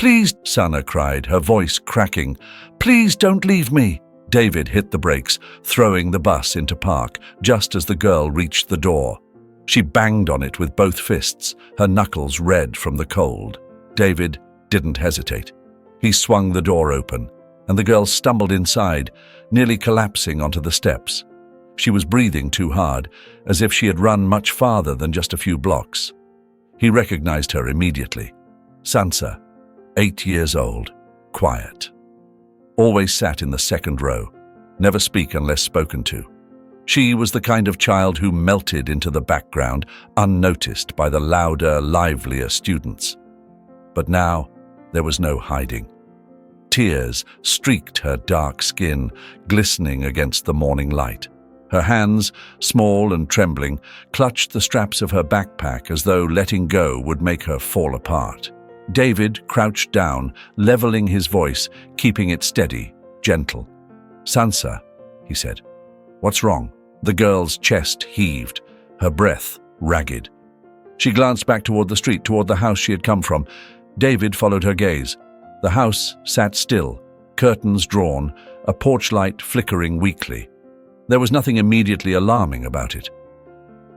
Please, Sana cried, her voice cracking. Please don't leave me. David hit the brakes, throwing the bus into park just as the girl reached the door. She banged on it with both fists, her knuckles red from the cold. David didn't hesitate. He swung the door open, and the girl stumbled inside, nearly collapsing onto the steps. She was breathing too hard, as if she had run much farther than just a few blocks. He recognized her immediately. Sansa, 8 years old, quiet. Always sat in the second row, never speak unless spoken to. She was the kind of child who melted into the background, unnoticed by the louder, livelier students. But now, there was no hiding. Tears streaked her dark skin, glistening against the morning light. Her hands, small and trembling, clutched the straps of her backpack as though letting go would make her fall apart. David crouched down, leveling his voice, keeping it steady, gentle. "Sansa," he said. "What's wrong?" The girl's chest heaved, her breath ragged. She glanced back toward the street, toward the house she had come from. David followed her gaze. The house sat still, curtains drawn, a porch light flickering weakly. There was nothing immediately alarming about it.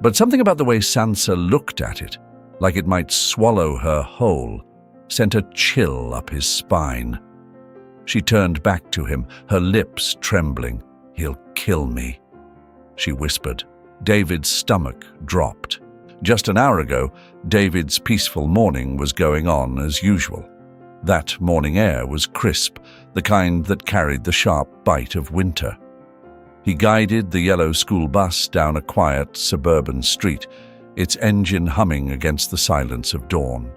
But something about the way Sansa looked at it, like it might swallow her whole, sent a chill up his spine. She turned back to him, her lips trembling. "He'll kill me," she whispered. David's stomach dropped. Just an hour ago, David's peaceful morning was going on as usual. That morning air was crisp, the kind that carried the sharp bite of winter. He guided the yellow school bus down a quiet suburban street, its engine humming against the silence of dawn.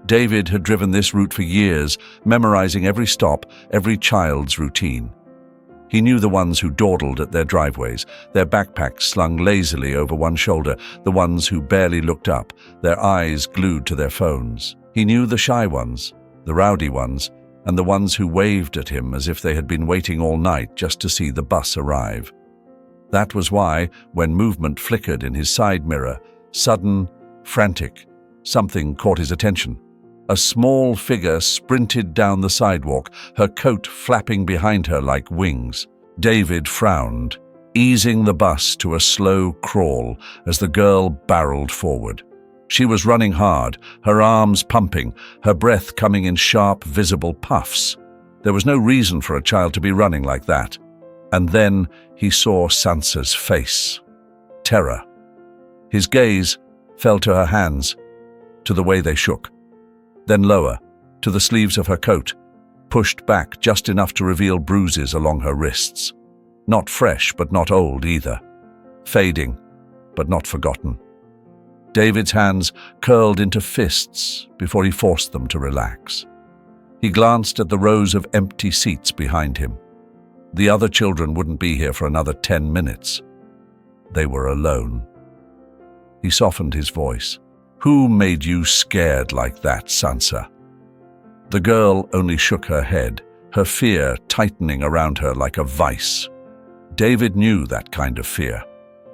David had driven this route for years, memorizing every stop, every child's routine. He knew the ones who dawdled at their driveways, their backpacks slung lazily over one shoulder, the ones who barely looked up, their eyes glued to their phones. He knew the shy ones, the rowdy ones, and the ones who waved at him as if they had been waiting all night just to see the bus arrive. That was why, when movement flickered in his side mirror, sudden, frantic, something caught his attention. A small figure sprinted down the sidewalk, her coat flapping behind her like wings. David frowned, easing the bus to a slow crawl as the girl barreled forward. She was running hard, her arms pumping, her breath coming in sharp, visible puffs. There was no reason for a child to be running like that. And then he saw Sansa's face. Terror. His gaze fell to her hands, to the way they shook. Then lower, to the sleeves of her coat, pushed back just enough to reveal bruises along her wrists. Not fresh, but not old either. Fading, but not forgotten. David's hands curled into fists before he forced them to relax. He glanced at the rows of empty seats behind him. The other children wouldn't be here for another 10 minutes. They were alone. He softened his voice. "Who made you scared like that, Sansa?" The girl only shook her head, her fear tightening around her like a vice. David knew that kind of fear,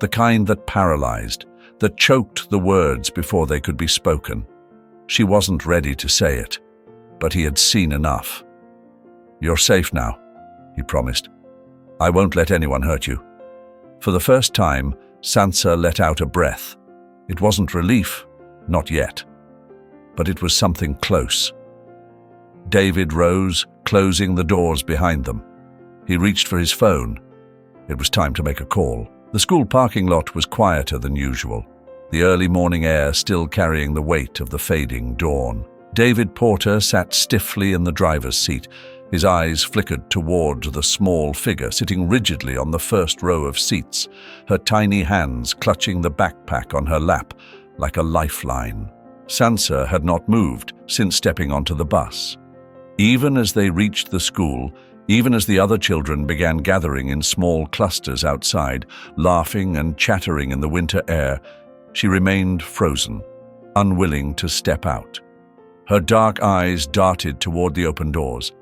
the kind that paralyzed, that choked the words before they could be spoken. She wasn't ready to say it, but he had seen enough. "You're safe now," he promised. "I won't let anyone hurt you." For the first time, Sansa let out a breath. It wasn't relief, not yet, but it was something close. David rose, closing the doors behind them. He reached for his phone. It was time to make a call. The school parking lot was quieter than usual, the early morning air still carrying the weight of the fading dawn. David Porter sat stiffly in the driver's seat. His eyes flickered toward the small figure sitting rigidly on the first row of seats, her tiny hands clutching the backpack on her lap like a lifeline. Sansa had not moved since stepping onto the bus. Even as they reached the school, even as the other children began gathering in small clusters outside, laughing and chattering in the winter air, she remained frozen, unwilling to step out. Her dark eyes darted toward the open doors.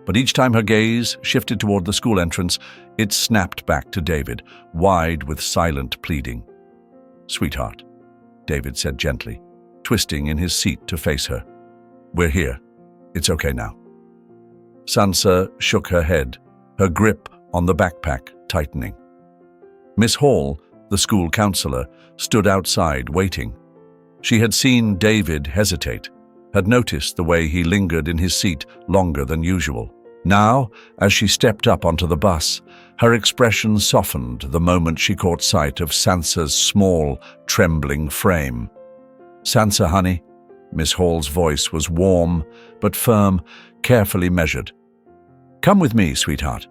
But each time her gaze shifted toward the school entrance, it snapped back to David, wide with silent pleading. "Sweetheart," David said gently, twisting in his seat to face her. "We're here. It's okay now." Sansa shook her head, her grip on the backpack tightening. Miss Hall, the school counselor, stood outside waiting. She had seen David hesitate, had noticed the way he lingered in his seat longer than usual. Now, as she stepped up onto the bus, her expression softened the moment she caught sight of Sansa's small, trembling frame. "Sansa, honey." Miss Hall's voice was warm but firm, carefully measured. "Come with me, sweetheart.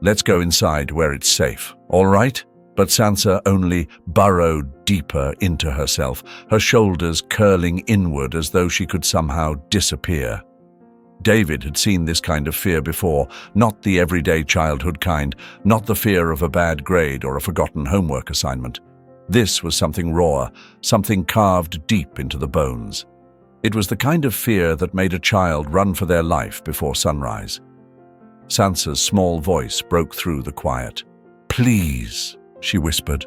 Let's go inside where it's safe, all right?" But Sansa only burrowed deeper into herself, her shoulders curling inward as though she could somehow disappear. David had seen this kind of fear before, not the everyday childhood kind, not the fear of a bad grade or a forgotten homework assignment. This was something rawer, something carved deep into the bones. It was the kind of fear that made a child run for their life before sunrise. Sansa's small voice broke through the quiet. "Please," she whispered,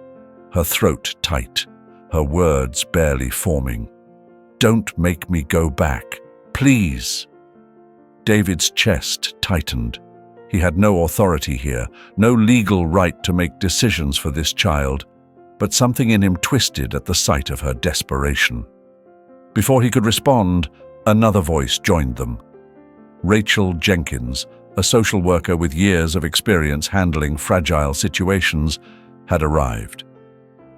her throat tight, her words barely forming. "Don't make me go back. Please." David's chest tightened. He had no authority here, no legal right to make decisions for this child, but something in him twisted at the sight of her desperation. Before he could respond, another voice joined them. Rachel Jenkins, a social worker with years of experience handling fragile situations, had arrived.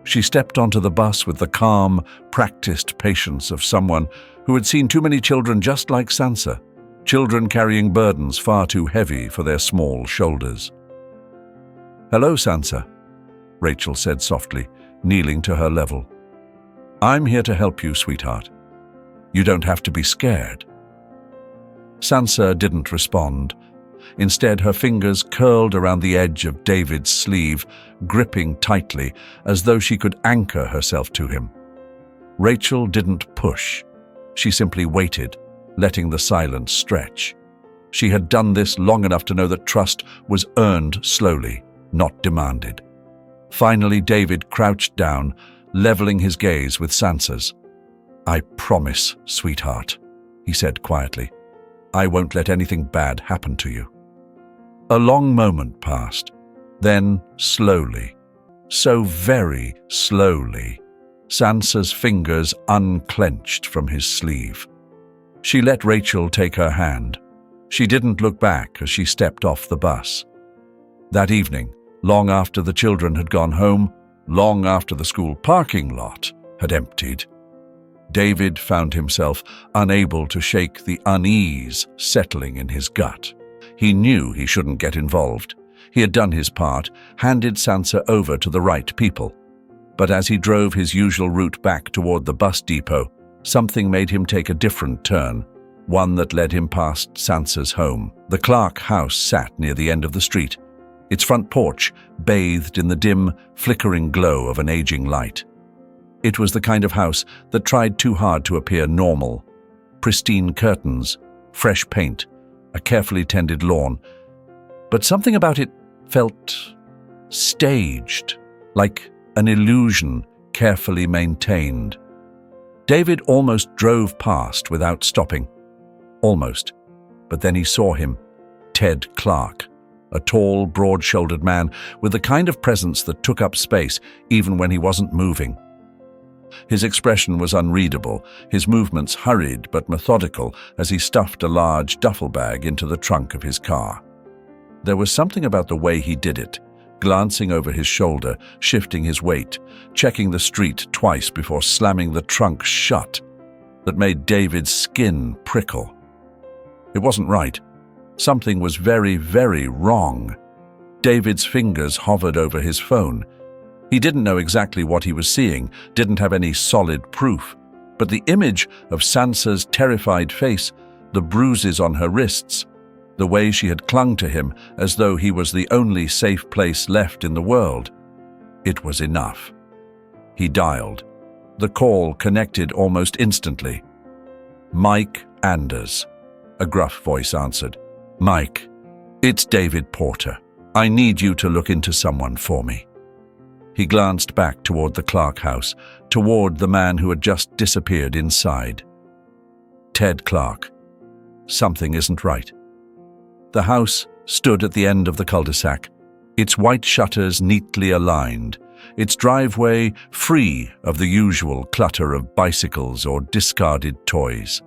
She stepped onto the bus with the calm, practiced patience of someone who had seen too many children just like Sansa, children carrying burdens far too heavy for their small shoulders. "Hello, Sansa," Rachel said softly, kneeling to her level. "I'm here to help you, sweetheart. You don't have to be scared." Sansa didn't respond. Instead, her fingers curled around the edge of David's sleeve, gripping tightly, as though she could anchor herself to him. Rachel didn't push. She simply waited, letting the silence stretch. She had done this long enough to know that trust was earned slowly, not demanded. Finally, David crouched down, leveling his gaze with Sansa's. "I promise, sweetheart," he said quietly. "I won't let anything bad happen to you." A long moment passed. Then, slowly, so very slowly, Sansa's fingers unclenched from his sleeve. She let Rachel take her hand. She didn't look back as she stepped off the bus. That evening, long after the children had gone home, long after the school parking lot had emptied, David found himself unable to shake the unease settling in his gut. He knew he shouldn't get involved. He had done his part, handed Sansa over to the right people. But as he drove his usual route back toward the bus depot, something made him take a different turn, one that led him past Sansa's home. The Clark house sat near the end of the street, its front porch bathed in the dim, flickering glow of an aging light. It was the kind of house that tried too hard to appear normal. Pristine curtains, fresh paint, a carefully tended lawn. But something about it felt staged, like an illusion carefully maintained. David almost drove past without stopping. Almost. But then he saw him, Ted Clark, a tall, broad-shouldered man with the kind of presence that took up space even when he wasn't moving. His expression was unreadable, his movements hurried but methodical as he stuffed a large duffel bag into the trunk of his car. There was something about the way he did it, glancing over his shoulder, shifting his weight, checking the street twice before slamming the trunk shut, that made David's skin prickle. It wasn't right. Something was very, very wrong. David's fingers hovered over his phone. He didn't know exactly what he was seeing, didn't have any solid proof, but the image of Sansa's terrified face, the bruises on her wrists, the way she had clung to him as though he was the only safe place left in the world, it was enough. He dialed. The call connected almost instantly. "Mike Anders," a gruff voice answered. "Mike, it's David Porter. I need you to look into someone for me." He glanced back toward the Clark house, toward the man who had just disappeared inside. Ted Clark. something isn't right. The house stood at the end of the cul-de-sac, its white shutters neatly aligned, its driveway free of the usual clutter of bicycles or discarded toys.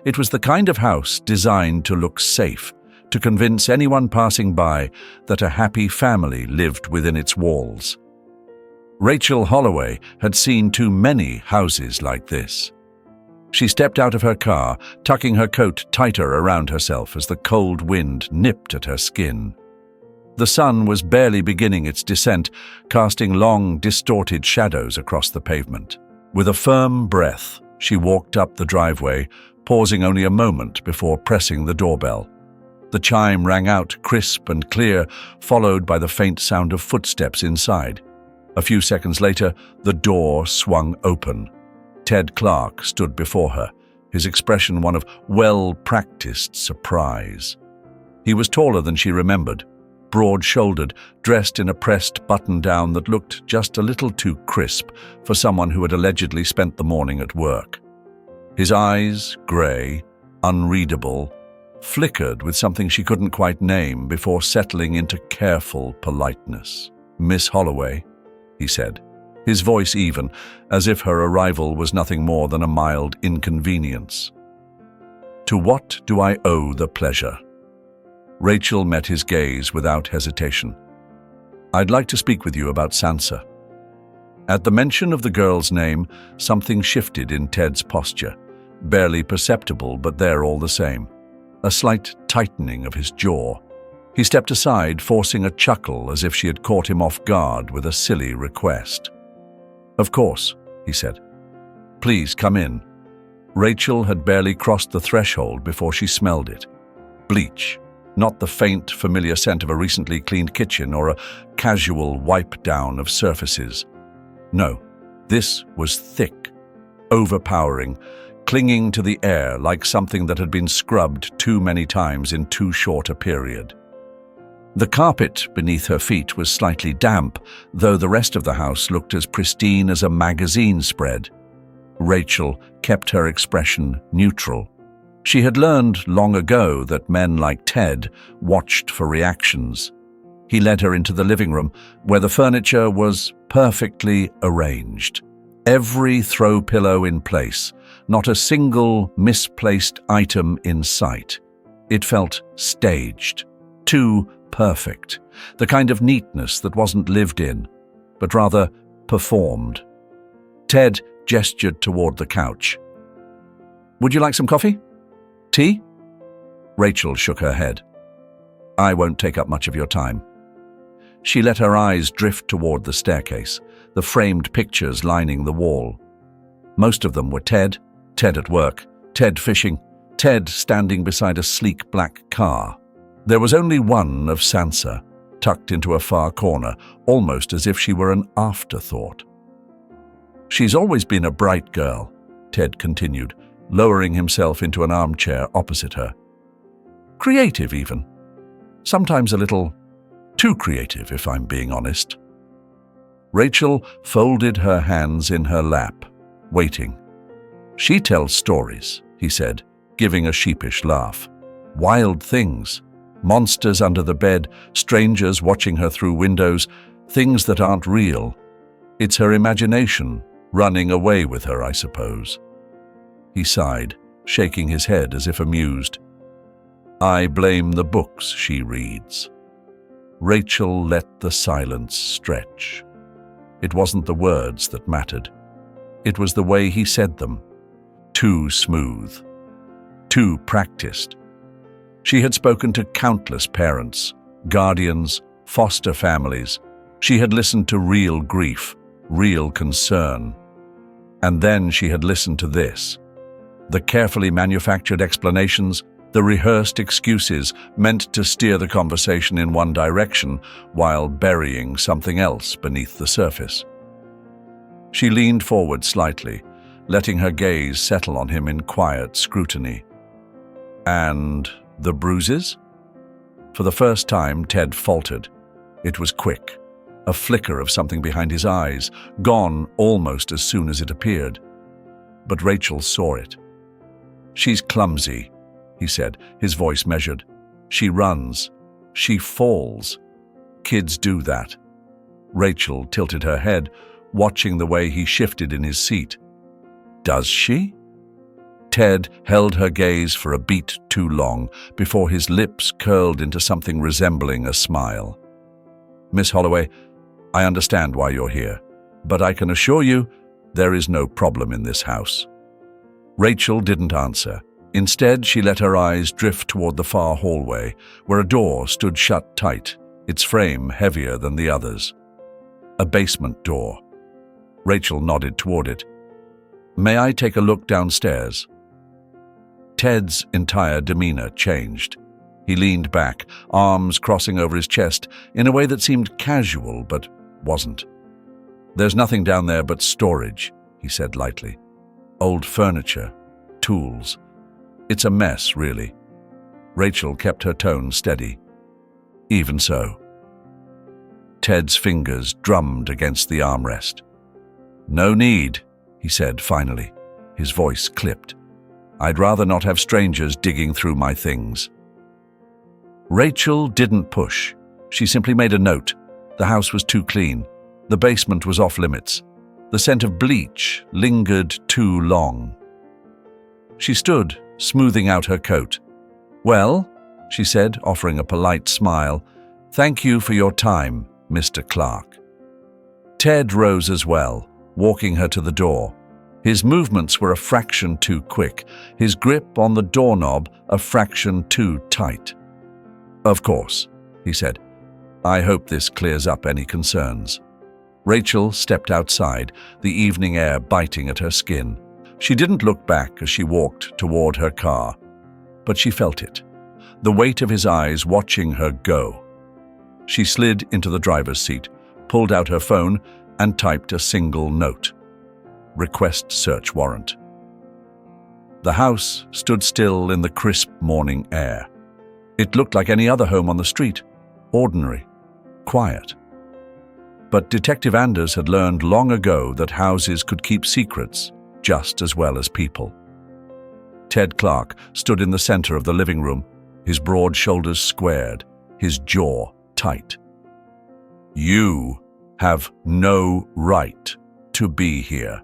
It was the kind of house designed to look safe, to convince anyone passing by that a happy family lived within its walls. Rachel Holloway had seen too many houses like this. She stepped out of her car, tucking her coat tighter around herself as the cold wind nipped at her skin. The sun was barely beginning its descent, casting long, distorted shadows across the pavement. With a firm breath, she walked up the driveway, pausing only a moment before pressing the doorbell. The chime rang out crisp and clear, followed by the faint sound of footsteps inside. A few seconds later, the door swung open. Ted Clark stood before her, his expression one of well-practiced surprise. He was taller than she remembered, broad-shouldered, dressed in a pressed button-down that looked just a little too crisp for someone who had allegedly spent the morning at work. His eyes, grey, unreadable, flickered with something she couldn't quite name before settling into careful politeness. "Miss Holloway," he said, his voice even, as if her arrival was nothing more than a mild inconvenience. "To what do I owe the pleasure?" Rachel met his gaze without hesitation. "I'd like to speak with you about Sansa." At the mention of the girl's name, something shifted in Ted's posture, barely perceptible but there all the same. A slight tightening of his jaw. He stepped aside, forcing a chuckle as if she had caught him off guard with a silly request. "Of course," he said. "Please come in." Rachel had barely crossed the threshold before she smelled it. Bleach, not the faint, familiar scent of a recently cleaned kitchen or a casual wipe down of surfaces. No, this was thick, overpowering, clinging to the air like something that had been scrubbed too many times in too short a period. The carpet beneath her feet was slightly damp, though the rest of the house looked as pristine as a magazine spread. Rachel kept her expression neutral. She had learned long ago that men like Ted watched for reactions. He led her into the living room, where the furniture was perfectly arranged. Every throw pillow in place, not a single misplaced item in sight. It felt staged, too perfect, the kind of neatness that wasn't lived in, but rather performed. Ted gestured toward the couch. "Would you like some coffee? Tea?" Rachel shook her head. "I won't take up much of your time." She let her eyes drift toward the staircase, the framed pictures lining the wall. Most of them were Ted at work, Ted fishing, Ted standing beside a sleek black car. There was only one of Sansa, tucked into a far corner, almost as if she were an afterthought. "She's always been a bright girl," Ted continued, lowering himself into an armchair opposite her. "Creative, even. Sometimes a little too creative, if I'm being honest." Rachel folded her hands in her lap, waiting. "She tells stories," he said, giving a sheepish laugh. "Wild things. Monsters under the bed, strangers watching her through windows, things that aren't real. It's her imagination running away with her, I suppose." He sighed, shaking his head as if amused. "I blame the books she reads." Rachel let the silence stretch. It wasn't the words that mattered. It was the way he said them. Too smooth. Too practiced. She had spoken to countless parents, guardians, foster families. She had listened to real grief, real concern. And then she had listened to this. The carefully manufactured explanations, the rehearsed excuses meant to steer the conversation in one direction while burying something else beneath the surface. She leaned forward slightly, letting her gaze settle on him in quiet scrutiny. "And the bruises?" For the first time, Ted faltered. It was quick, a flicker of something behind his eyes, gone almost as soon as it appeared. But Rachel saw it. "She's clumsy," he said, his voice measured. She runs. She falls. Kids do that. Rachel tilted her head, watching the way he shifted in his seat. Does she? Ted held her gaze for a beat too long before his lips curled into something resembling a smile. Miss Holloway, I understand why you're here, but I can assure you there is no problem in this house. Rachel didn't answer. Instead, she let her eyes drift toward the far hallway, where a door stood shut tight, its frame heavier than the others. A basement door. Rachel nodded toward it. May I take a look downstairs? Ted's entire demeanor changed. He leaned back, arms crossing over his chest in a way that seemed casual but wasn't. There's nothing down there but storage, he said lightly. Old furniture, tools. It's a mess, really. Rachel kept her tone steady. Even so. Ted's fingers drummed against the armrest. No need, he said finally, his voice clipped. I'd rather not have strangers digging through my things. Rachel didn't push. She simply made a note. The house was too clean. The basement was off limits. The scent of bleach lingered too long. She stood, smoothing out her coat. Well, she said, offering a polite smile, thank you for your time, Mr. Clark. Ted rose as well, walking her to the door. His movements were a fraction too quick, his grip on the doorknob a fraction too tight. Of course, he said. I hope this clears up any concerns. Rachel stepped outside, the evening air biting at her skin. She didn't look back as she walked toward her car, but she felt it, the weight of his eyes watching her go. She slid into the driver's seat, pulled out her phone, and typed a single note. Request search warrant. The house stood still in the crisp morning air. It looked like any other home on the street, ordinary, quiet. But Detective Anders had learned long ago that houses could keep secrets just as well as people. Ted Clark stood in the center of the living room, his broad shoulders squared, his jaw tight. You have no right to be here,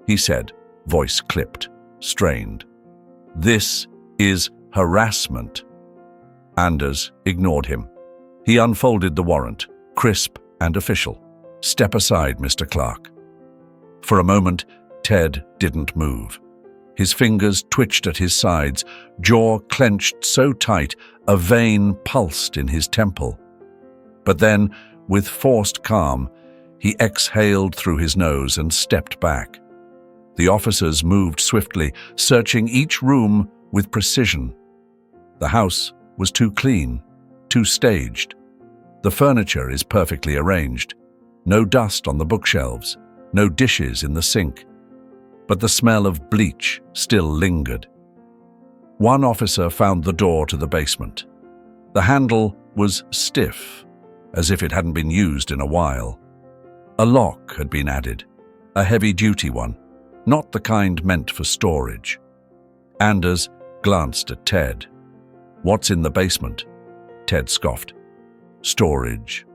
he said, voice clipped, strained. This is harassment. Anders ignored him. He unfolded the warrant, crisp and official. Step aside, Mr. Clark. For a moment, Ted didn't move. His fingers twitched at his sides, jaw clenched so tight a vein pulsed in his temple. But then, with forced calm, he exhaled through his nose and stepped back. The officers moved swiftly, searching each room with precision. The house was too clean, too staged. The furniture is perfectly arranged. No dust on the bookshelves, no dishes in the sink. But the smell of bleach still lingered. One officer found the door to the basement. The handle was stiff, as if it hadn't been used in a while. A lock had been added, a heavy-duty one, not the kind meant for storage. Anders glanced at Ted. What's in the basement? Ted scoffed. Storage,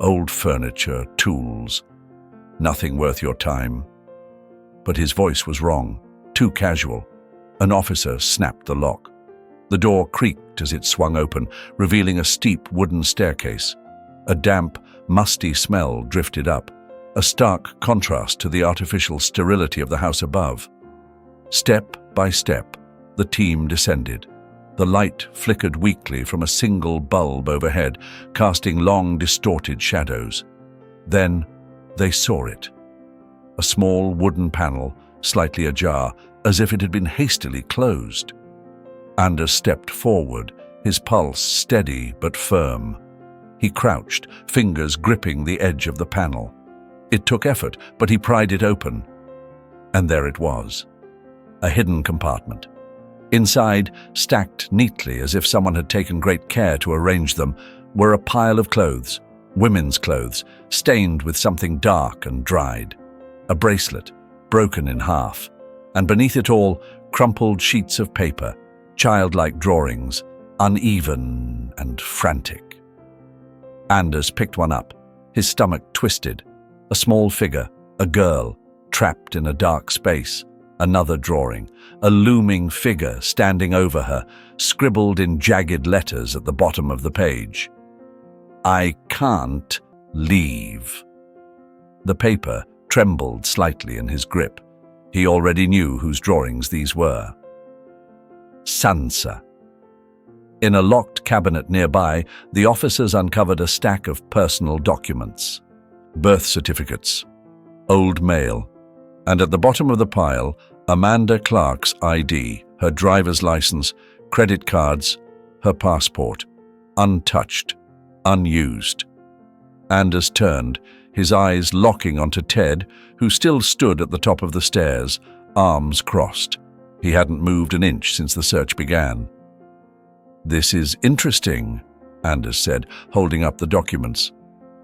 old furniture, tools. Nothing worth your time. But his voice was wrong, too casual. An officer snapped the lock. The door creaked as it swung open, revealing a steep wooden staircase. A damp, musty smell drifted up, a stark contrast to the artificial sterility of the house above. Step by step, the team descended. The light flickered weakly from a single bulb overhead, casting long, distorted shadows. Then they saw it. A small wooden panel, slightly ajar, as if it had been hastily closed. Anders stepped forward, his pulse steady but firm. He crouched, fingers gripping the edge of the panel. It took effort, but he pried it open. And there it was, a hidden compartment. Inside, stacked neatly as if someone had taken great care to arrange them, were a pile of clothes, women's clothes, stained with something dark and dried. A bracelet, broken in half, and beneath it all, crumpled sheets of paper, childlike drawings, uneven and frantic. Anders picked one up, his stomach twisted. A small figure, a girl, trapped in a dark space. Another drawing, a looming figure standing over her, scribbled in jagged letters at the bottom of the page. "I can't leave." The paper trembled slightly in his grip. He already knew whose drawings these were. Sansa. In a locked cabinet nearby, the officers uncovered a stack of personal documents. Birth certificates, old mail, and at the bottom of the pile, Amanda Clark's ID, her driver's license, credit cards, her passport, untouched, unused. Anders turned, his eyes locking onto Ted, who still stood at the top of the stairs, arms crossed. He hadn't moved an inch since the search began. "This is interesting," Anders said, holding up the documents.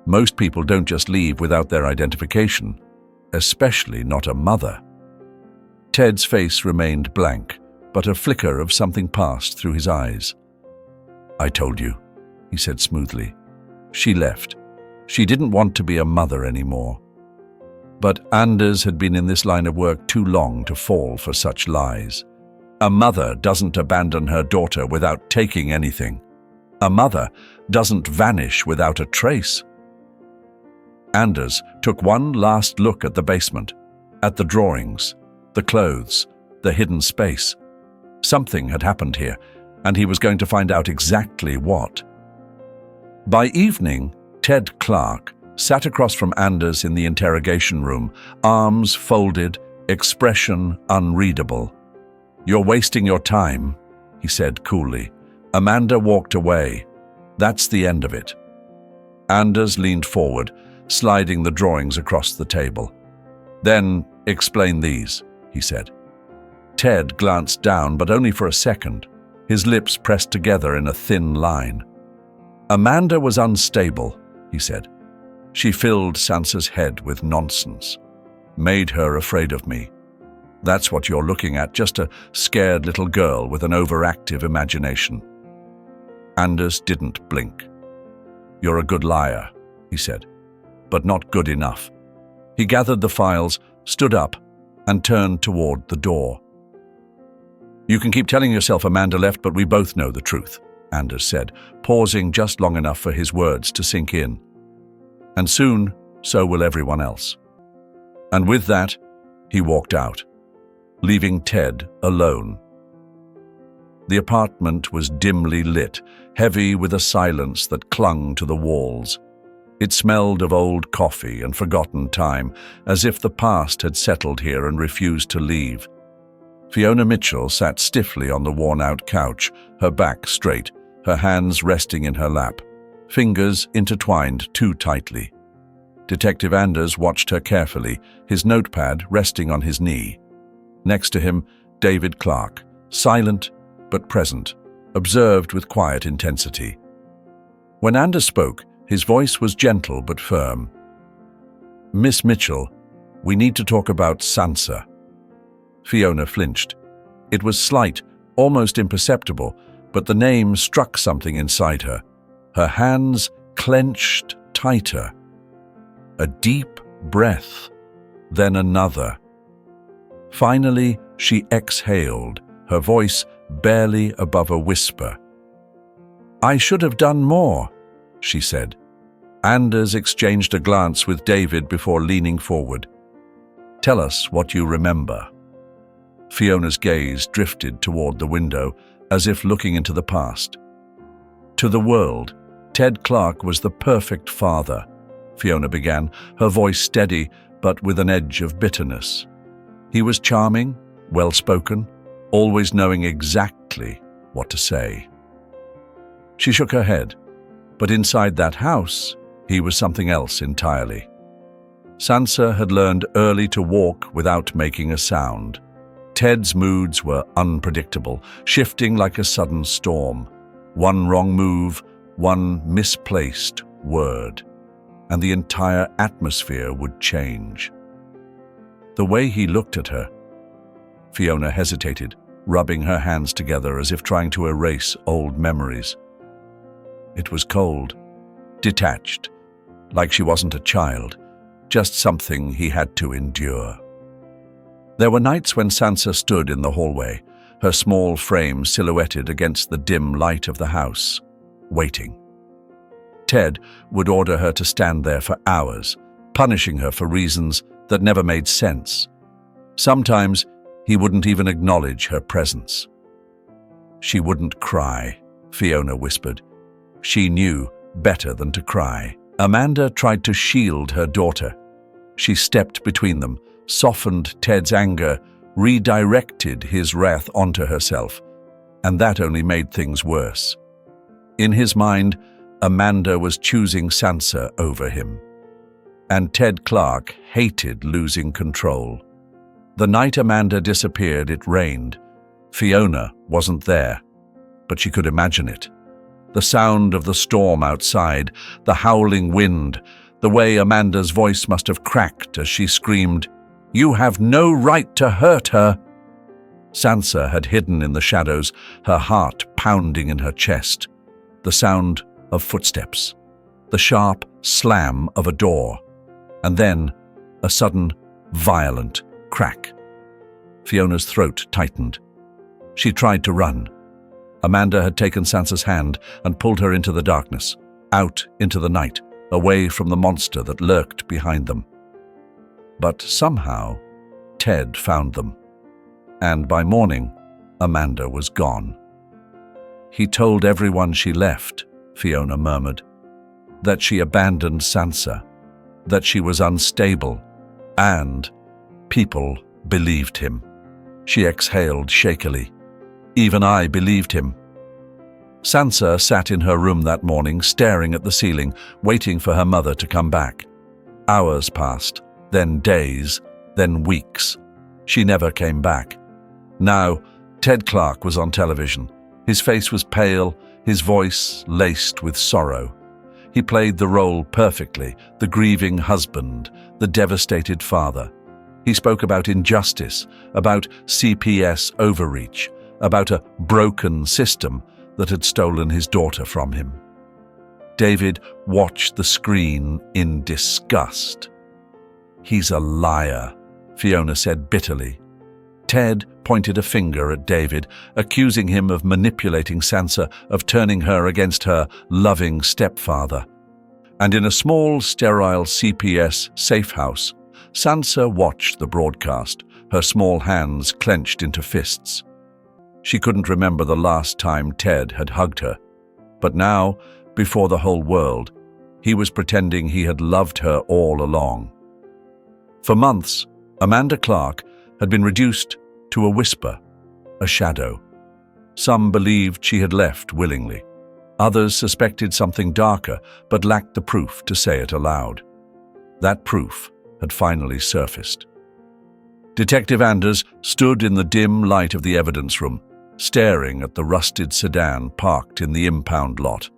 "Most people don't just leave without their identification, especially not a mother." Ted's face remained blank, but a flicker of something passed through his eyes. "I told you," he said smoothly. She left. She didn't want to be a mother anymore. But Anders had been in this line of work too long to fall for such lies. A mother doesn't abandon her daughter without taking anything. A mother doesn't vanish without a trace. Anders took one last look at the basement, at the drawings, the clothes, the hidden space. Something had happened here, and he was going to find out exactly what. By evening, Ted Clark sat across from Anders in the interrogation room, arms folded, expression unreadable. "You're wasting your time," he said coolly. Amanda walked away. "That's the end of it." Anders leaned forward, sliding the drawings across the table. "Then explain these," he said. Ted glanced down, but only for a second, his lips pressed together in a thin line. "Amanda was unstable," he said. "She filled Sansa's head with nonsense, made her afraid of me. That's what you're looking at, just a scared little girl with an overactive imagination." Anders didn't blink. "You're a good liar," he said, "but not good enough." He gathered the files, stood up, and turned toward the door. "You can keep telling yourself Amanda left, but we both know the truth," Anders said, pausing just long enough for his words to sink in. "And soon, so will everyone else." And with that, he walked out, leaving Ted alone. The apartment was dimly lit, heavy with a silence that clung to the walls. It smelled of old coffee and forgotten time, as if the past had settled here and refused to leave. Fiona Mitchell sat stiffly on the worn-out couch, her back straight, her hands resting in her lap, fingers intertwined too tightly. Detective Anders watched her carefully, his notepad resting on his knee. Next to him, David Clark, silent but present, observed with quiet intensity. When Anders spoke, his voice was gentle but firm. "Miss Mitchell, we need to talk about Sansa." Fiona flinched. It was slight, almost imperceptible, but the name struck something inside her. Her hands clenched tighter. A deep breath, then another. Finally, she exhaled, her voice barely above a whisper. "I should have done more," she said. Anders exchanged a glance with David before leaning forward. "Tell us what you remember." Fiona's gaze drifted toward the window, as if looking into the past. To the world, Ted Clark was the perfect father, Fiona began, her voice steady but with an edge of bitterness. He was charming, well-spoken, always knowing exactly what to say. She shook her head, but inside that house, he was something else entirely. Sansa had learned early to walk without making a sound. Ted's moods were unpredictable, shifting like a sudden storm. One wrong move, one misplaced word, and the entire atmosphere would change. The way he looked at her, Fiona hesitated, rubbing her hands together as if trying to erase old memories. It was cold, detached, like she wasn't a child, just something he had to endure. There were nights when Sansa stood in the hallway, her small frame silhouetted against the dim light of the house, waiting. Ted would order her to stand there for hours, punishing her for reasons that never made sense. Sometimes he wouldn't even acknowledge her presence. "She wouldn't cry," Fiona whispered. She knew better than to cry. Amanda tried to shield her daughter. She stepped between them, softened Ted's anger, redirected his wrath onto herself, and that only made things worse. In his mind, Amanda was choosing Sansa over him. And Ted Clark hated losing control. The night Amanda disappeared, it rained. Fiona wasn't there, but she could imagine it. The sound of the storm outside, the howling wind, the way Amanda's voice must have cracked as she screamed, "You have no right to hurt her!" Sansa had hidden in the shadows, her heart pounding in her chest. The sound of footsteps, the sharp slam of a door, and then a sudden, violent crack. Fiona's throat tightened. She tried to run. Amanda had taken Sansa's hand and pulled her into the darkness, out into the night, away from the monster that lurked behind them. But somehow, Ted found them. And by morning, Amanda was gone. "He told everyone she left," Fiona murmured, "that she abandoned Sansa, that she was unstable, and people believed him." She exhaled shakily. "Even I believed him." Sansa sat in her room that morning, staring at the ceiling, waiting for her mother to come back. Hours passed, then days, then weeks. She never came back. Now, Ted Clark was on television. His face was pale, his voice laced with sorrow. He played the role perfectly, the grieving husband, the devastated father. He spoke about injustice, about CPS overreach, about a broken system that had stolen his daughter from him. David watched the screen in disgust. "He's a liar," Fiona said bitterly. Ted pointed a finger at David, accusing him of manipulating Sansa, of turning her against her loving stepfather. And in a small, sterile CPS safe house, Sansa watched the broadcast, her small hands clenched into fists. She couldn't remember the last time Ted had hugged her, but now, before the whole world, he was pretending he had loved her all along. For months, Amanda Clark had been reduced to a whisper, a shadow. Some believed she had left willingly. Others suspected something darker, but lacked the proof to say it aloud. That proof had finally surfaced. Detective Anders stood in the dim light of the evidence room, staring at the rusted sedan parked in the impound lot.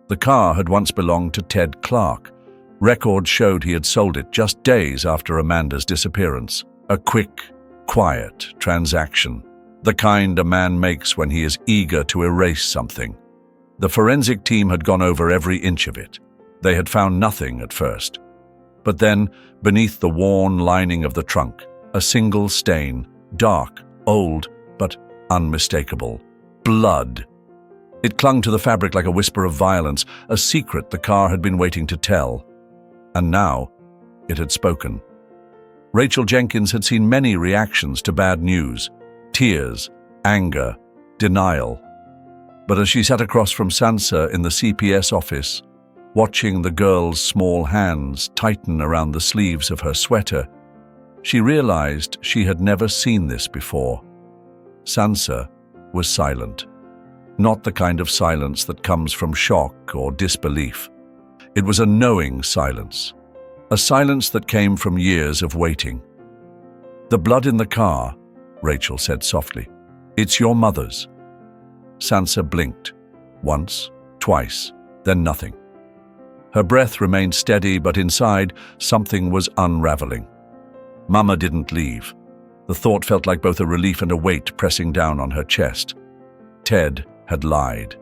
The car had once belonged to Ted Clark. Records showed he had sold it just days after Amanda's disappearance. A quick, quiet transaction, the kind a man makes when he is eager to erase something. The forensic team had gone over every inch of it. They had found nothing at first. But then, beneath the worn lining of the trunk, a single stain, dark, old, but unmistakable. Blood. It clung to the fabric like a whisper of violence, a secret the car had been waiting to tell. And now, it had spoken. Rachel Jenkins had seen many reactions to bad news: tears, anger, denial. But as she sat across from Sansa in the CPS office, watching the girl's small hands tighten around the sleeves of her sweater, she realized she had never seen this before. Sansa was silent. Not the kind of silence that comes from shock or disbelief. It was a knowing silence, a silence that came from years of waiting. "The blood in the car," Rachel said softly. "It's your mother's." Sansa blinked. Once, twice, then nothing. Her breath remained steady, but inside, something was unraveling. Mama didn't leave. The thought felt like both a relief and a weight pressing down on her chest. Ted had lied.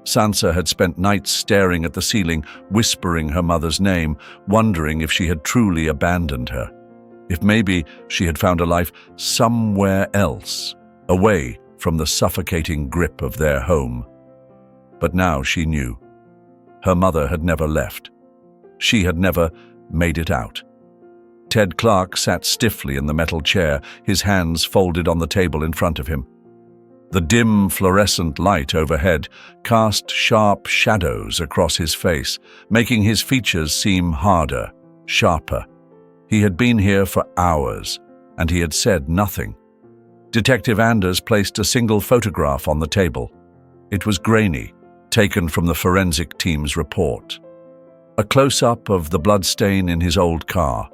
Sansa had spent nights staring at the ceiling, whispering her mother's name, wondering if she had truly abandoned her. If maybe she had found a life somewhere else, away from the suffocating grip of their home. But now she knew. Her mother had never left. She had never made it out. Ted Clark sat stiffly in the metal chair, his hands folded on the table in front of him. The dim fluorescent light overhead cast sharp shadows across his face, making his features seem harder, sharper. He had been here for hours, and he had said nothing. Detective Anders placed a single photograph on the table. It was grainy, taken from the forensic team's report. A close-up of the bloodstain in his old car.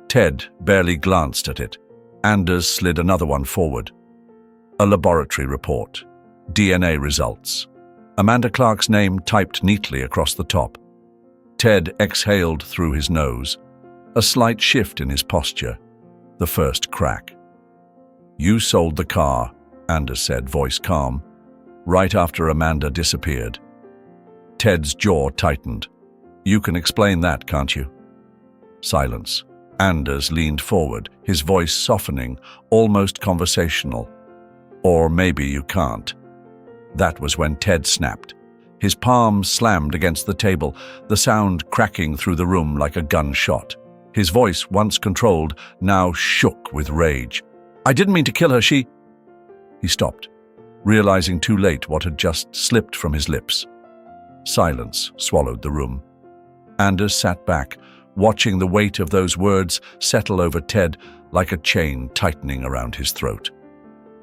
Ted barely glanced at it. Anders slid another one forward. A laboratory report. DNA results. Amanda Clark's name typed neatly across the top. Ted exhaled through his nose. A slight shift in his posture. The first crack. "You sold the car," Anders said, voice calm, right after Amanda disappeared. Ted's jaw tightened. "You can explain that, can't you?" Silence. Anders leaned forward, his voice softening, almost conversational. "Or maybe you can't." That was when Ted snapped. His palms slammed against the table, the sound cracking through the room like a gunshot. His voice, once controlled, now shook with rage. "I didn't mean to kill her, she—" He stopped, realizing too late what had just slipped from his lips. Silence swallowed the room. Anders sat back, watching the weight of those words settle over Ted like a chain tightening around his throat.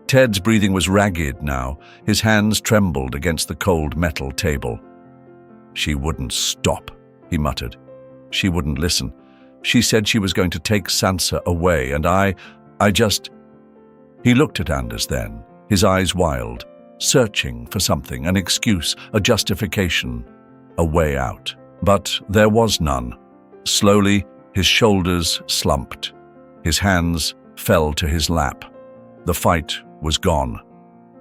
Ted's breathing was ragged now. His hands trembled against the cold metal table. "She wouldn't stop," he muttered. "She wouldn't listen. She said she was going to take Sansa away, and I just—" He looked at Anders then, his eyes wild, searching for something, an excuse, a justification, a way out. But there was none. Slowly, his shoulders slumped. His hands fell to his lap. The fight was gone.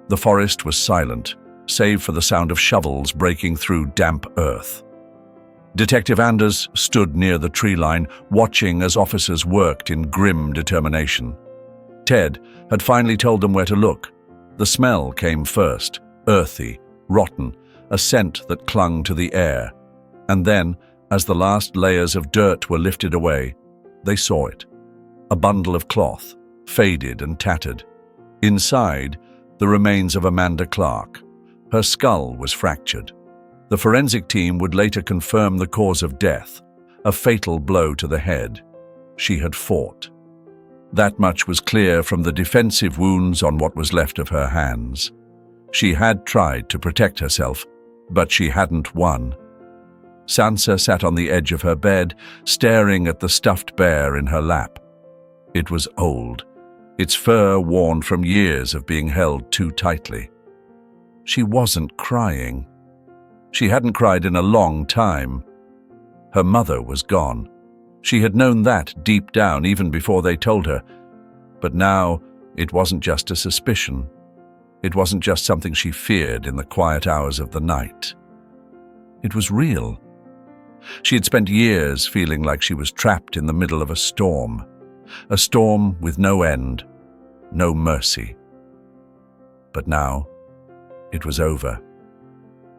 The forest was silent, save for the sound of shovels breaking through damp earth. Detective Anders stood near the tree line, watching as officers worked in grim determination. Ted had finally told them where to look. The smell came first, earthy, rotten, a scent that clung to the air. And then, as the last layers of dirt were lifted away, they saw it. A bundle of cloth, faded and tattered. Inside, the remains of Amanda Clark. Her skull was fractured. The forensic team would later confirm the cause of death, a fatal blow to the head. She had fought. That much was clear from the defensive wounds on what was left of her hands. She had tried to protect herself, but she hadn't won. Sansa sat on the edge of her bed, staring at the stuffed bear in her lap. It was old, its fur worn from years of being held too tightly. She wasn't crying. She hadn't cried in a long time. Her mother was gone. She had known that deep down even before they told her. But now it wasn't just a suspicion. It wasn't just something she feared in the quiet hours of the night. It was real. She had spent years feeling like she was trapped in the middle of a storm with no end, no mercy. But now it was over.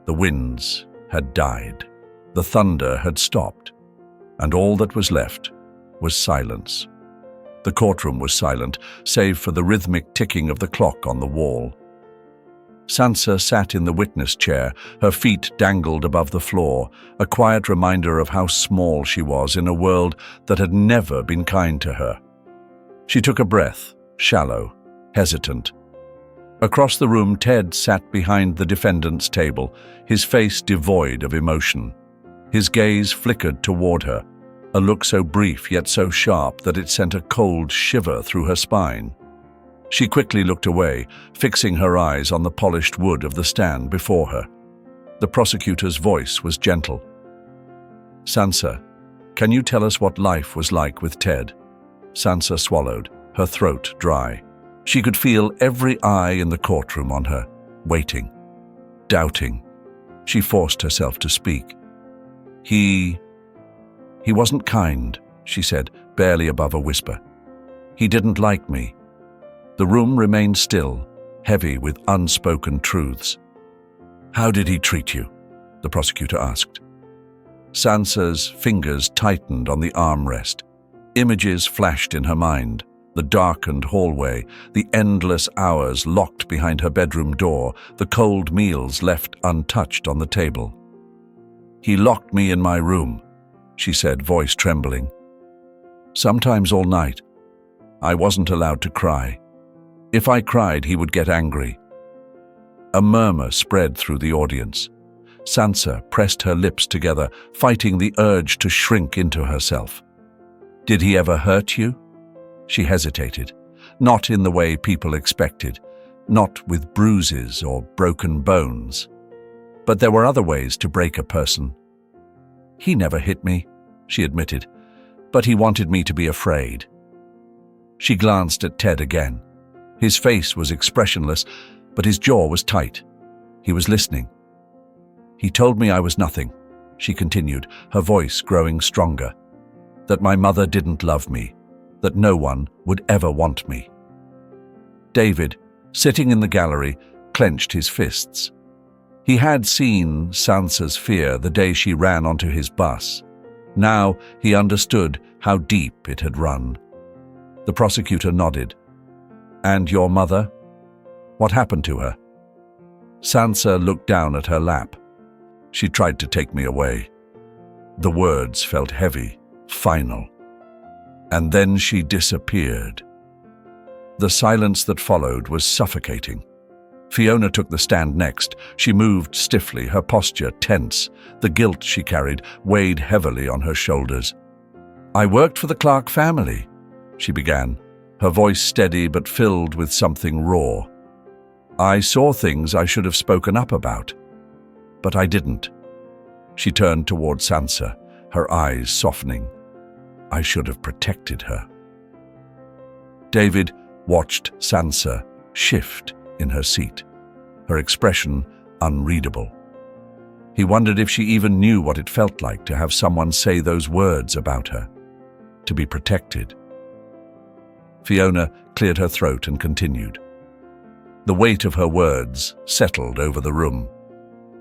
The winds had died. The thunder had stopped. And all that was left was silence. The courtroom was silent, save for the rhythmic ticking of the clock on the wall. Sansa sat in the witness chair, her feet dangled above the floor, a quiet reminder of how small she was in a world that had never been kind to her. She took a breath, shallow, hesitant. Across the room, Ted sat behind the defendant's table, his face devoid of emotion. His gaze flickered toward her, a look so brief yet so sharp that it sent a cold shiver through her spine. She quickly looked away, fixing her eyes on the polished wood of the stand before her. The prosecutor's voice was gentle. "Sansa, can you tell us what life was like with Ted?" Sansa swallowed. her throat dry. She could feel every eye in the courtroom on her, waiting, doubting. She forced herself to speak. He wasn't kind, she said, barely above a whisper. He didn't like me. The room remained still, heavy with unspoken truths. How did he treat you? The prosecutor asked. Sansa's fingers tightened on the armrest. Images flashed in her mind. The darkened hallway, the endless hours locked behind her bedroom door, the cold meals left untouched on the table. He locked me in my room, she said, voice trembling. Sometimes all night. I wasn't allowed to cry. If I cried, he would get angry. A murmur spread through the audience. Sansa pressed her lips together, fighting the urge to shrink into herself. Did he ever hurt you? She hesitated, not in the way people expected, not with bruises or broken bones. But there were other ways to break a person. He never hit me, she admitted, but he wanted me to be afraid. She glanced at Ted again. His face was expressionless, but his jaw was tight. He was listening. He told me I was nothing, she continued, her voice growing stronger. That my mother didn't love me, that no one would ever want me. David, sitting in the gallery, clenched his fists. He had seen Sansa's fear the day she ran onto his bus. Now he understood how deep it had run. The prosecutor nodded. And your mother? What happened to her? Sansa looked down at her lap. She tried to take me away. The words felt heavy, final. And then she disappeared. The silence that followed was suffocating. Fiona took the stand next. She moved stiffly, her posture tense. The guilt she carried weighed heavily on her shoulders. I worked for the Clark family, she began, her voice steady but filled with something raw. I saw things I should have spoken up about, but I didn't. She turned toward Sansa, her eyes softening. I should have protected her. David watched Sansa shift in her seat, her expression unreadable. He wondered if she even knew what it felt like to have someone say those words about her, to be protected. Fiona cleared her throat and continued. The weight of her words settled over the room.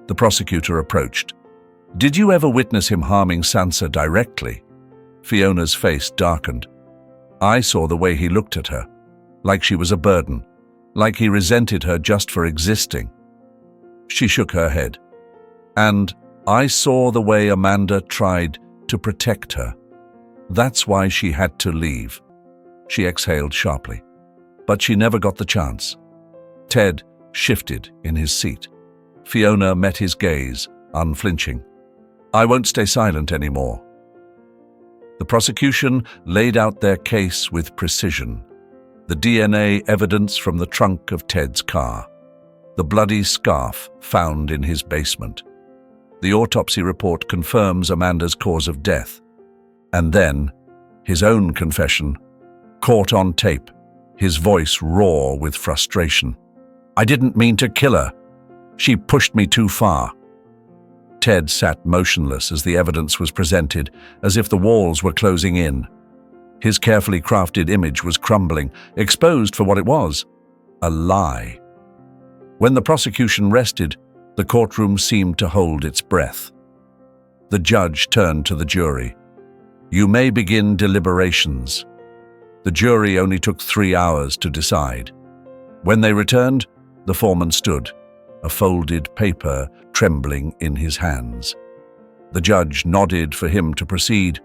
The prosecutor approached. Did you ever witness him harming Sansa directly? Fiona's face darkened. I saw the way he looked at her, like she was a burden, like he resented her just for existing. She shook her head. And I saw the way Amanda tried to protect her. That's why she had to leave. She exhaled sharply. But she never got the chance. Ted shifted in his seat. Fiona met his gaze, unflinching. I won't stay silent anymore. The prosecution laid out their case with precision. The DNA evidence from the trunk of Ted's car. The bloody scarf found in his basement. The autopsy report confirms Amanda's cause of death. And then, his own confession, caught on tape, his voice raw with frustration. I didn't mean to kill her. She pushed me too far. Ted sat motionless as the evidence was presented, as if the walls were closing in. His carefully crafted image was crumbling, exposed for what it was, a lie. When the prosecution rested, the courtroom seemed to hold its breath. The judge turned to the jury. You may begin deliberations. The jury only took 3 hours to decide. When they returned, the foreman stood, a folded paper trembling in his hands. The judge nodded for him to proceed.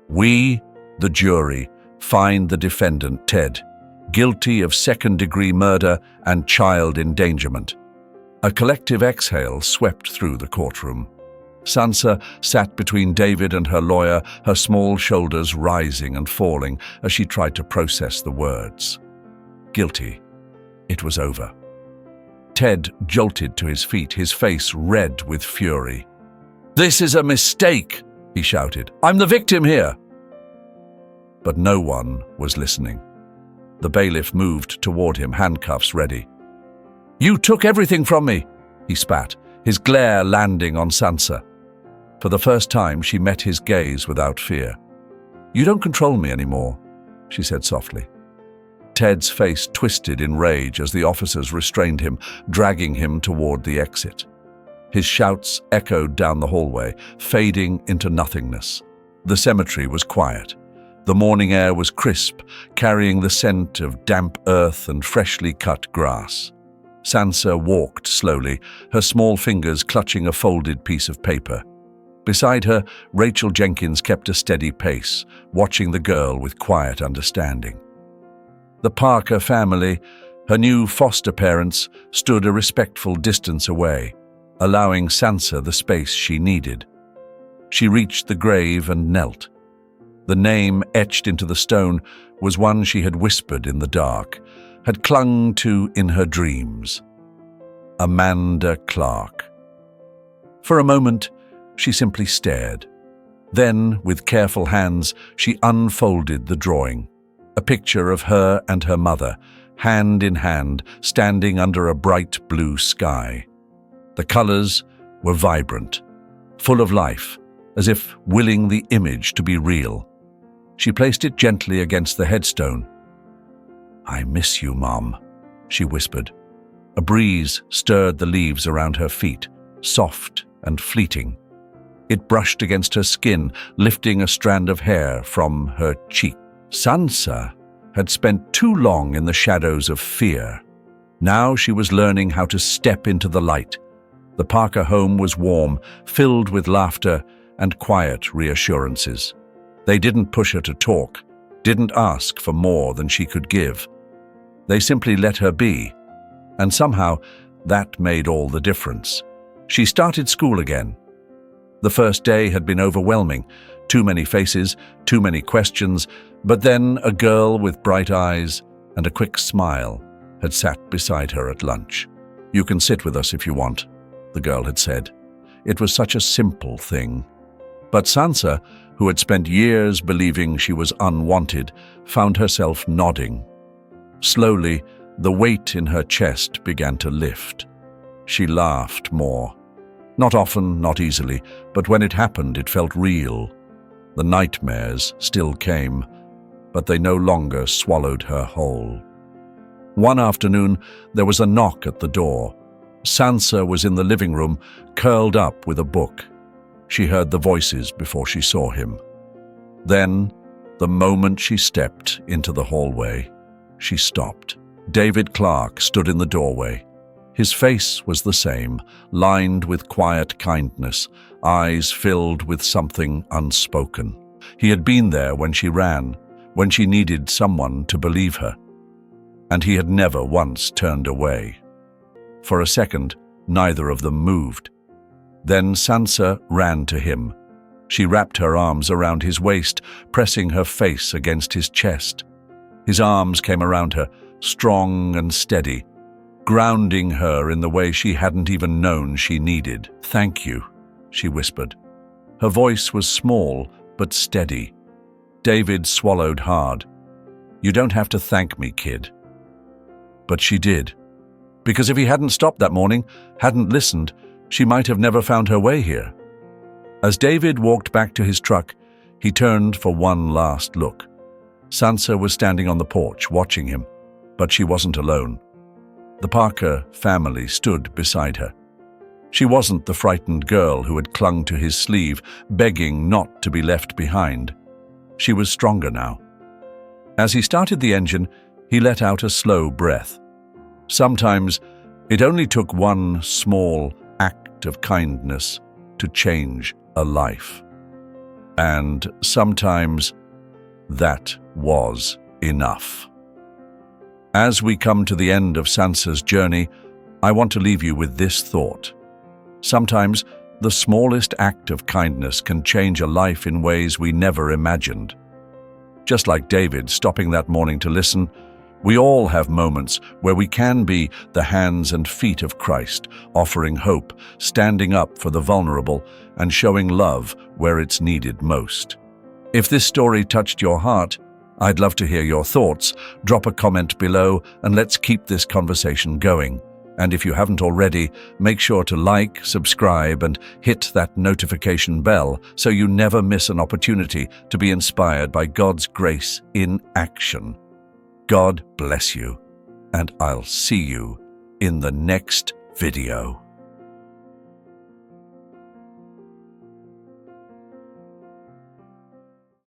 We, the jury, find the defendant, Ted, guilty of second-degree murder and child endangerment. A collective exhale swept through the courtroom. Sansa sat between David and her lawyer, her small shoulders rising and falling as she tried to process the words. Guilty. It was over. Ted jolted to his feet, his face red with fury. This is a mistake, he shouted. I'm the victim here. But no one was listening. The bailiff moved toward him, handcuffs ready. "You took everything from me," he spat, his glare landing on Sansa. For the first time, she met his gaze without fear. "You don't control me anymore," she said softly. Ted's face twisted in rage as the officers restrained him, dragging him toward the exit. His shouts echoed down the hallway, fading into nothingness. The cemetery was quiet. The morning air was crisp, carrying the scent of damp earth and freshly cut grass. Sansa walked slowly, her small fingers clutching a folded piece of paper. Beside her, Rachel Jenkins kept a steady pace, watching the girl with quiet understanding. The Parker family, her new foster parents, stood a respectful distance away, allowing Sansa the space she needed. She reached the grave and knelt. The name etched into the stone was one she had whispered in the dark, had clung to in her dreams. Amanda Clark. For a moment, she simply stared. Then, with careful hands, she unfolded the drawing, a picture of her and her mother, hand in hand, standing under a bright blue sky. The colors were vibrant, full of life, as if willing the image to be real. She placed it gently against the headstone. "I miss you, Mom," she whispered. A breeze stirred the leaves around her feet, soft and fleeting. It brushed against her skin, lifting a strand of hair from her cheek. Sansa had spent too long in the shadows of fear. Now she was learning how to step into the light. The Parker home was warm, filled with laughter and quiet reassurances. They didn't push her to talk, didn't ask for more than she could give. They simply let her be, and somehow that made all the difference. She started school again. The first day had been overwhelming. Too many faces, too many questions, but then a girl with bright eyes and a quick smile had sat beside her at lunch. "You can sit with us if you want," the girl had said. It was such a simple thing. But Sansa, who had spent years believing she was unwanted, found herself nodding. Slowly, the weight in her chest began to lift. She laughed more. Not often, not easily, but when it happened, it felt real. The nightmares still came, but they no longer swallowed her whole. One afternoon, there was a knock at the door. Sansa was in the living room, curled up with a book. She heard the voices before she saw him. Then, the moment she stepped into the hallway, she stopped. David Clark stood in the doorway. His face was the same, lined with quiet kindness, eyes filled with something unspoken. He had been there when she ran, when she needed someone to believe her. And he had never once turned away. For a second, neither of them moved. Then Sansa ran to him. She wrapped her arms around his waist, pressing her face against his chest. His arms came around her, strong and steady, grounding her in the way she hadn't even known she needed. "Thank you," she whispered. Her voice was small but steady. David swallowed hard. "You don't have to thank me, kid." But she did. Because if he hadn't stopped that morning, hadn't listened, she might have never found her way here. As David walked back to his truck, he turned for one last look. Sansa was standing on the porch, watching him, but she wasn't alone. The Parker family stood beside her. She wasn't the frightened girl who had clung to his sleeve, begging not to be left behind. She was stronger now. As he started the engine, he let out a slow breath. Sometimes it only took one small act of kindness to change a life. And sometimes that was enough. As we come to the end of Sansa's journey, I want to leave you with this thought. Sometimes the smallest act of kindness can change a life in ways we never imagined. Just like David stopping that morning to listen, we all have moments where we can be the hands and feet of Christ, offering hope, standing up for the vulnerable, and showing love where it's needed most. If this story touched your heart, I'd love to hear your thoughts. Drop a comment below and let's keep this conversation going. And if you haven't already, make sure to like, subscribe, and hit that notification bell so you never miss an opportunity to be inspired by God's grace in action. God bless you, and I'll see you in the next video.